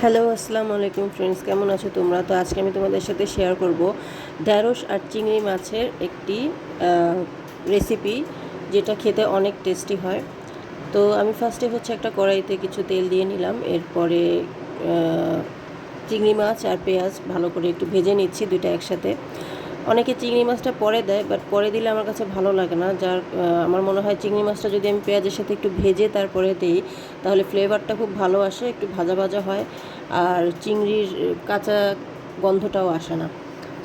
Hello, আসসালামু আলাইকুম friends, কেমন আছো তোমরা? তো আজকে আমি তোমাদের সাথে শেয়ার করব ঢ্যাঁড়স আর চিংড়ি মাছের একটি রেসিপি, যেটা খেতে অনেক টেস্টি হয়। তো আমি ফার্স্টে একটা কড়াইতে কিছু তেল দিয়ে নিলাম। এরপরে চিংড়ি মাছ আর পেঁয়াজ ভালো করে একটু ভেজে নিচ্ছি, দুইটা একসাথে। অনেকে চিংড়ি মাছটা পরে দেয়, বাট পরে দিলে আমার কাছে ভালো লাগে না। আমার মনে হয় চিংড়ি মাছটা যদি আমি পেঁয়াজের সাথে একটু ভেজে তারপরে দিই, তাহলে ফ্লেভারটা খুব ভালো আসে, একটু ভাজা ভাজা হয়, আর চিংড়ির কাঁচা গন্ধটাও আসে না।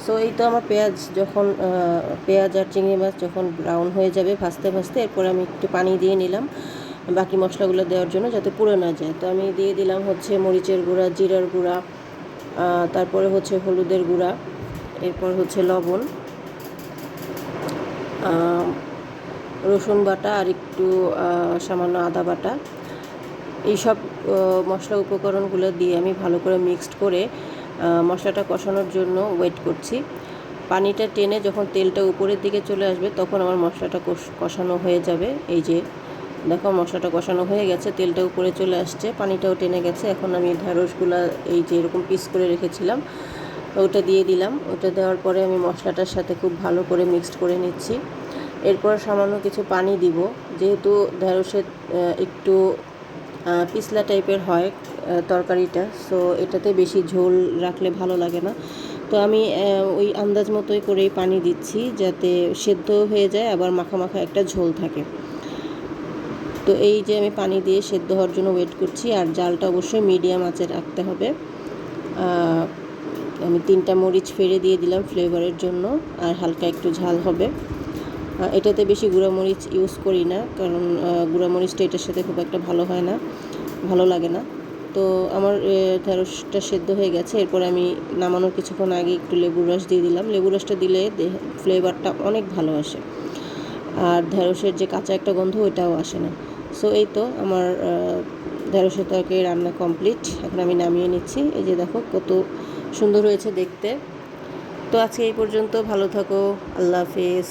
সো এই তো আমার পেঁয়াজ আর চিংড়ি মাছ যখন ব্রাউন হয়ে যাবে ভাজতে ভাজতে, এরপরে আমি একটু পানি দিয়ে নিলাম বাকি মশলাগুলো দেওয়ার জন্য, যাতে পুড়ে না যায়। তো আমি দিয়ে দিলাম মরিচের গুঁড়া, জিরার গুঁড়া, তারপরে হলুদের গুঁড়া, এরপর লবণ, রসুন বাটা, আর একটু সামান্য আদা বাটা। এইসব মশলা উপকরণগুলো দিয়ে আমি ভালো করে মিক্সড করে মশলাটা কষানোর জন্য ওয়েট করছি। পানিটা টেনে যখন তেলটা উপরের দিকে চলে আসবে, তখন আমার মশলাটা কষানো হয়ে যাবে। এই যে দেখো, মশলাটা কষানো হয়ে গেছে, তেলটা উপরে চলে আসছে, পানিটাও টেনে গেছে। এখন আমি ঢ্যাঁড়সগুলো এই যে এরকম পিস করে রেখেছিলাম ওটা দিয়ে দিলাম। ওটা দেওয়ার পরে আমি মশলাটার সাথে খুব ভালো করে মিক্সড করে নিচ্ছি। এরপর সামান্য কিছু পানি দিব, যেহেতু ঢ্যাঁড়সের একটু পিছলা টাইপের হয় তরকারিটা, সো এটাতে বেশি ঝোল রাখলে ভালো লাগে না। তো আমি ওই আন্দাজ মতোই করেই পানি দিচ্ছি, যাতে সেদ্ধ হয়ে যায়, আবার মাখা মাখা একটা ঝোল থাকে। তো এই যে আমি পানি দিয়ে সেদ্ধ হওয়ার জন্য ওয়েট করছি, আর জালটা অবশ্যই মিডিয়াম আঁচে রাখতে হবে। আমি 3টা মরিচ ফেড়ে দিয়ে দিলাম ফ্লেভারের জন্য, আর হালকা একটু ঝাল হবে। এটাতে বেশি গুঁড়ামরিচ ইউজ করি না, কারণ গুঁড়ামরিচটা এটার সাথে খুব একটা ভালো লাগে না। তো আমার ঢ্যাঁড়সটা সেদ্ধ হয়ে গেছে। এরপর আমি নামানোর কিছুক্ষণ আগে একটু লেবুর রস দিয়ে দিলাম। লেবুর রসটা দিলে ফ্লেভারটা অনেক ভালো আসে, আর ঢ্যাঁড়সের যে কাঁচা একটা গন্ধ ওইটাও আসে না। সো এই তো আমার ঢ্যাঁড়সের তরকারি রান্না কমপ্লিট। এখন আমি নামিয়ে নিচ্ছি। এই যে দেখো কত সুন্দর হয়েছে দেখতে। তো আজকে এই পর্যন্ত, ভালো থাকো, আল্লাহ হাফেজ।